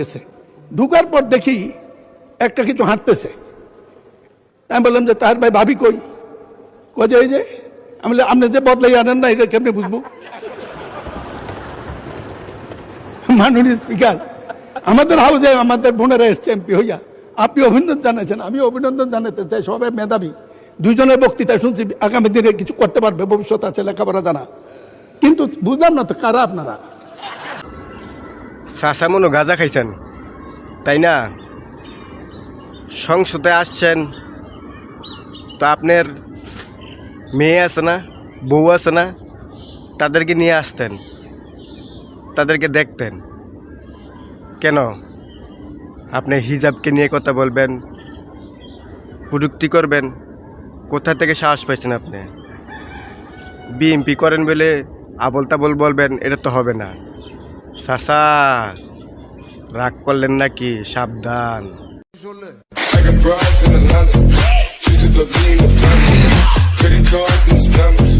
গেছে ঢুকার পর দেখি একটা কিছু হাঁটতেছে। আমি বললাম যে তার ভাই ভাবি কই? কয়ে ওই যে। আমি বললাম আপনি যে বদলাই আনেন না এটা কেমনি বুঝবো? মাননীয় স্পিকার, আমাদের হাউসে আমাদের বোনেরা এসছে এমপি হইয়া, আপনি অভিনন্দন জানাচ্ছেন, আমি অভিনন্দন জানাতে চাই। সবাই মেধাবী, দুইজনের বক্তৃতা শুনছি, আগামী দিনে কিছু করতে পারবে, ভবিষ্যৎ আছে, লেখাপড়া জানা। কিন্তু বুঝলাম না তো কারা আপনারা? চাচা মনো গাঁজা খাইছেন তাই না? সংসদে আসছেন তো আপনার মেয়ে আছে না, বউ আছে না, তাদেরকে নিয়ে আসতেন, তাদেরকে দেখতেন। কেন আপনি হিজাবকে নিয়ে কথা বলবেন, কটূক্তি করবেন? কোথা থেকে সাহস পাইছেন আপনি? বিএমপি করেন বলে আবল তাবল বলবেন, এটা তো হবে না। চাচা রাগ করলেন নাকি? সাবধান। I got broads in Atlanta. She's a lean the family. Credit cards and scammers.